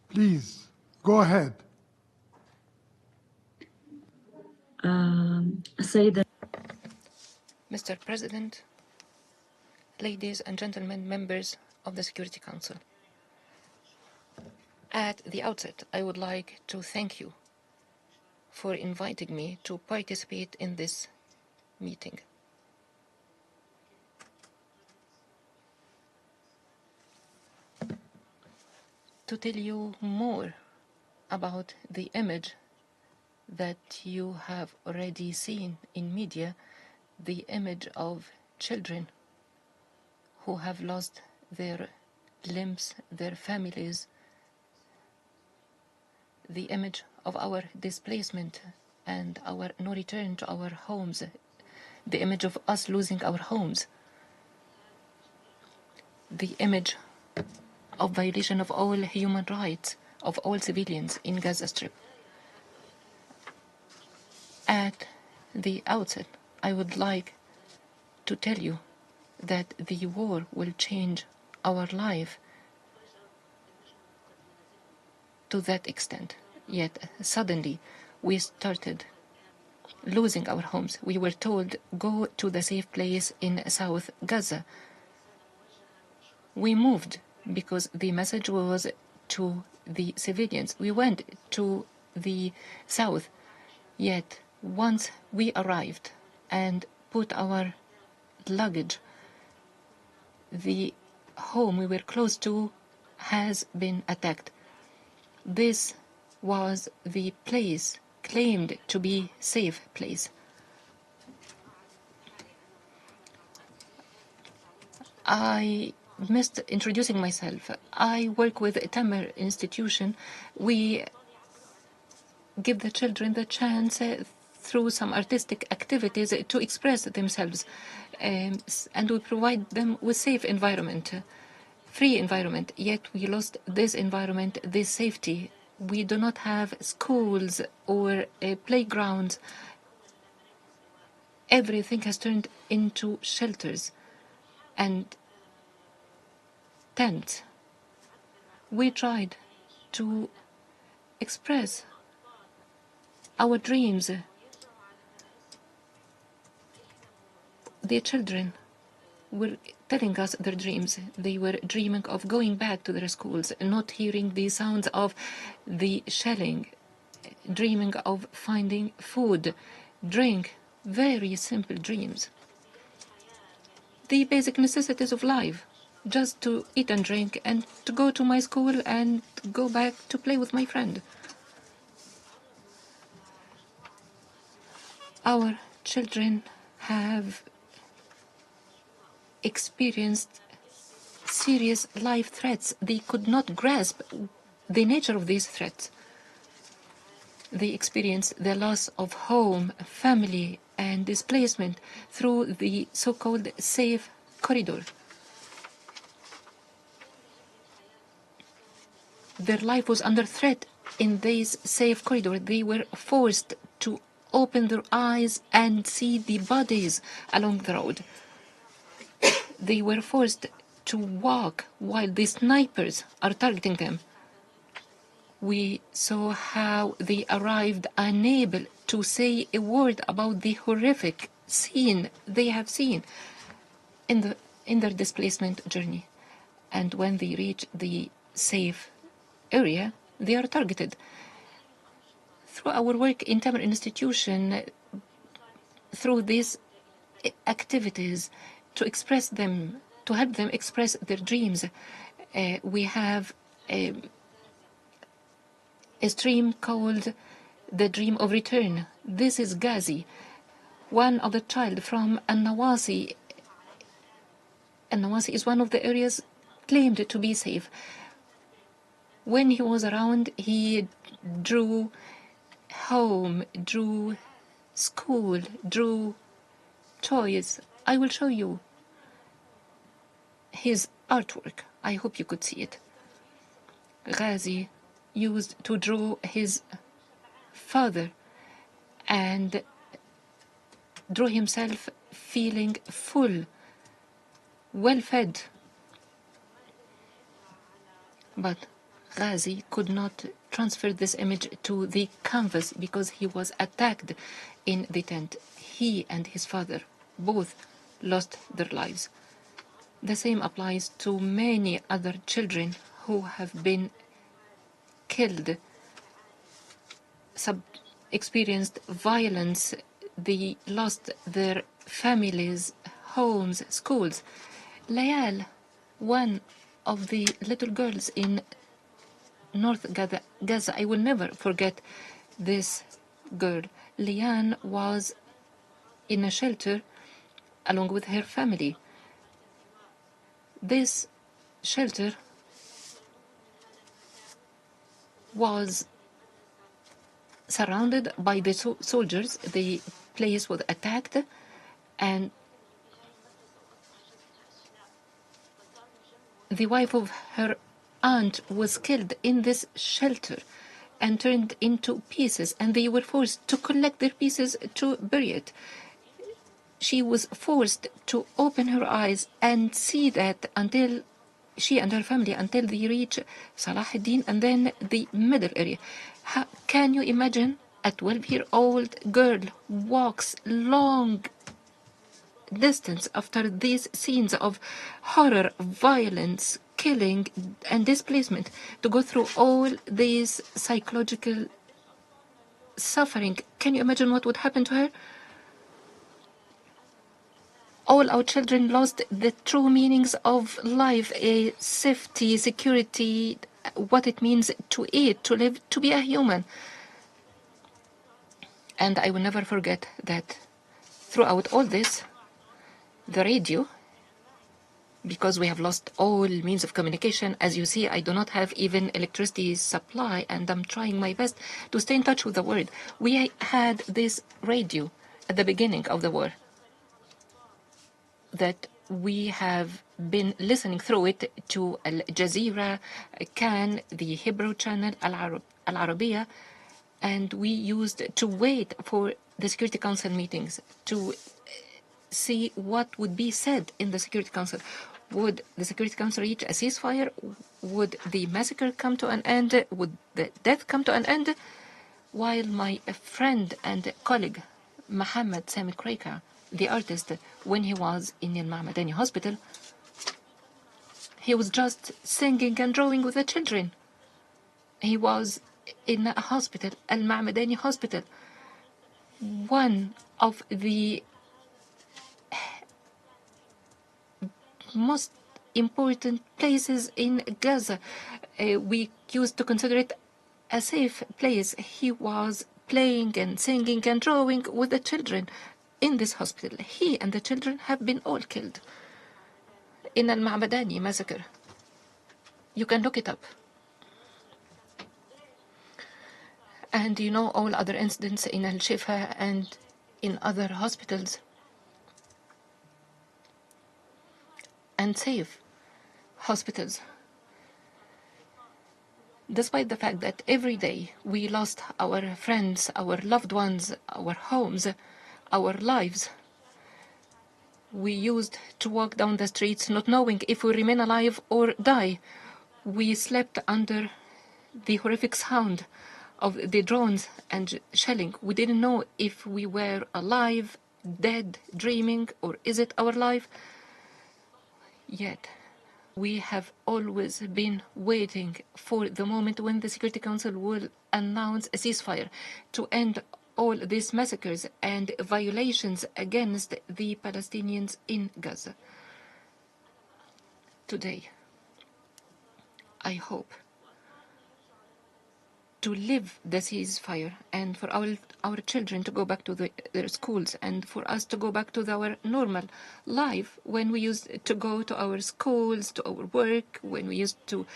Please, go ahead. Mr. President, ladies and gentlemen, members of the Security Council. At the outset, I would like to thank you for inviting me to participate in this meeting. To tell you more about the image that you have already seen in media, the image of children who have lost their limbs, their families, the image of our displacement and our no return to our homes, the image of us losing our homes, the image of violation of all human rights of all civilians in Gaza Strip. At the outset, I would like to tell you that the war will change our life to that extent. Yet suddenly we started losing our homes. We were told, go to the safe place in South Gaza. We moved because the message was to the civilians. We went to the south. Yet once we arrived and put our luggage, the home we were close to has been attacked. This was the place claimed to be safe place. I missed introducing myself. I work with Tamer Institute. We give the children the chance through some artistic activities to express themselves, and we provide them with safe environment, free environment. Yet we lost this environment, this safety. We do not have schools or playgrounds. Everything has turned into shelters and tents. We tried to express our dreams. The children were telling us their dreams. They were dreaming of going back to their schools, not hearing the sounds of the shelling, dreaming of finding food, drink, very simple dreams. The basic necessities of life, just to eat and drink and to go to my school and go back to play with my friend. Our children have experienced serious life threats. They could not grasp the nature of these threats. They experienced the loss of home, family, and displacement through the so-called safe corridor. Their life was under threat in this safe corridor. They were forced to open their eyes and see the bodies along the road. They were forced to walk while the snipers are targeting them. We saw how they arrived unable to say a word about the horrific scene they have seen in their displacement journey. And when they reach the safe area, they are targeted. Through our work in Tamer Institute, through these activities, to express them, to help them express their dreams, we have a stream called The Dream of Return. This is Ghazi, one of the child from An-Nawasi. An-Nawasi is one of the areas claimed to be safe. When he was around, he drew home, drew school, drew toys. I will show you his artwork. I hope you could see it. Ghazi used to draw his father and draw himself feeling full, well-fed. But Ghazi could not transfer this image to the canvas because he was attacked in the tent. He and his father both lost their lives. The same applies to many other children who have been killed, experienced violence. They lost their families, homes, schools. Layal, one of the little girls in North Gaza, I will never forget this girl. Liane was in a shelter along with her family. This shelter was surrounded by the soldiers. The place was attacked, and the wife of her aunt was killed in this shelter and turned into pieces, and they were forced to collect their pieces to bury it. She was forced to open her eyes and see that until she and her family, until they reach Salah ad-Din and then the middle area. Can you imagine a 12-year-old girl walks long distance after these scenes of horror, violence, killing, and displacement, to go through all these psychological suffering? Can you imagine what would happen to her? All our children lost the true meanings of life, safety, security, what it means to eat, to live, to be a human. And I will never forget that throughout all this, the radio, because we have lost all means of communication. As you see, I do not have even electricity supply, and I'm trying my best to stay in touch with the world. We had this radio at the beginning of the war that we have been listening through it to Al Jazeera, Kan, the Hebrew channel, Al Arabiya, and we used to wait for the Security Council meetings to see what would be said in the Security Council. Would the Security Council reach a ceasefire? Would the massacre come to an end? Would the death come to an end? While my friend and colleague, Mohammed Sami Kreika, the artist, when he was in Al Ma'madani hospital, he was just singing and drawing with the children. He was in a hospital, Al Ma'madani hospital, one of the most important places in Gaza. We used to consider it a safe place. He was playing and singing and drawing with the children in this hospital. He and the children have been all killed in Al Ma'madani massacre. You can look it up. And you know all other incidents in Al Shifa and in other hospitals. And safe hospitals. Despite the fact that every day we lost our friends, our loved ones, our homes, our lives, we used to walk down the streets not knowing if we remain alive or die. We slept under the horrific sound of the drones and shelling. We didn't know if we were alive, dead, dreaming, or is it our life? Yet, we have always been waiting for the moment when the Security Council will announce a ceasefire to end all these massacres and violations against the Palestinians in Gaza. Today, I hope to live the ceasefire and for our children to go back to their schools and for us to go back to our normal life when we used to go to our schools, to our work, when we used to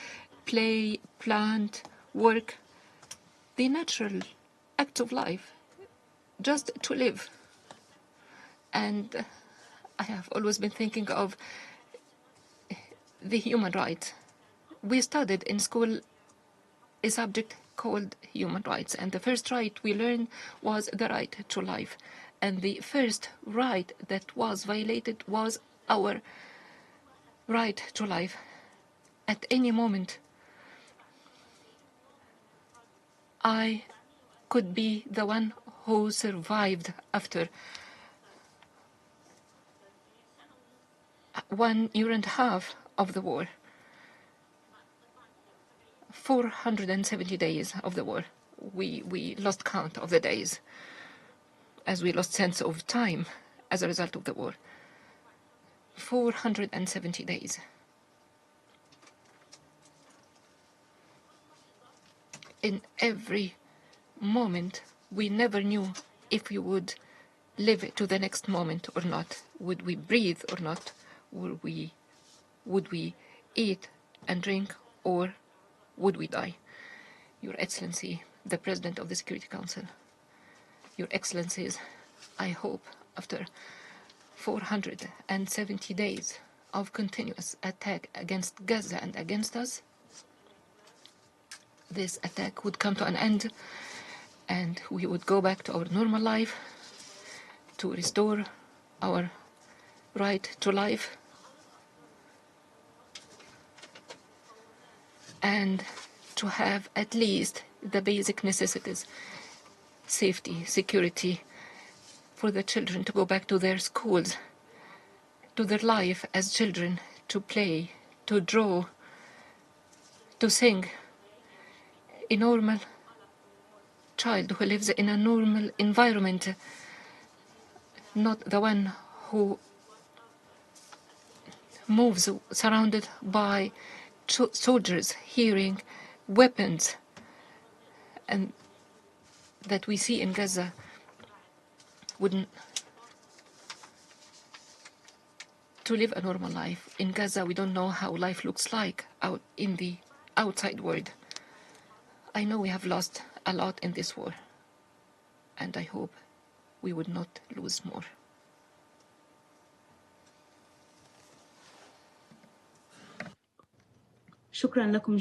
play, plant, work, the natural act of life, just to live. And I have always been thinking of the human rights. We studied in school a subject called human rights, and the first right we learned was the right to life. And the first right that was violated was our right to life. At any moment, I could be the one who survived after 1 year and a half of the war. 470 days of the war. We lost count of the days, as we lost sense of time as a result of the war. 470 days. In every moment, we never knew if we would live to the next moment or not. Would we breathe or not? Would we eat and drink, or would we die? Your Excellency, the President of the Security Council, Your Excellencies, I hope after 470 days of continuous attack against Gaza and against us, this attack would come to an end and we would go back to our normal life, to restore our right to life, and to have at least the basic necessities, safety, security, for the children to go back to their schools, to their life as children, to play, to draw, to sing. A normal child who lives in a normal environment, not the one who moves surrounded by soldiers, hearing weapons, and that we see in Gaza wouldn't. To live a normal life in Gaza, we don't know how life looks like out in the outside world. I know we have lost a lot in this war, and I hope we would not lose more. شكرا لكم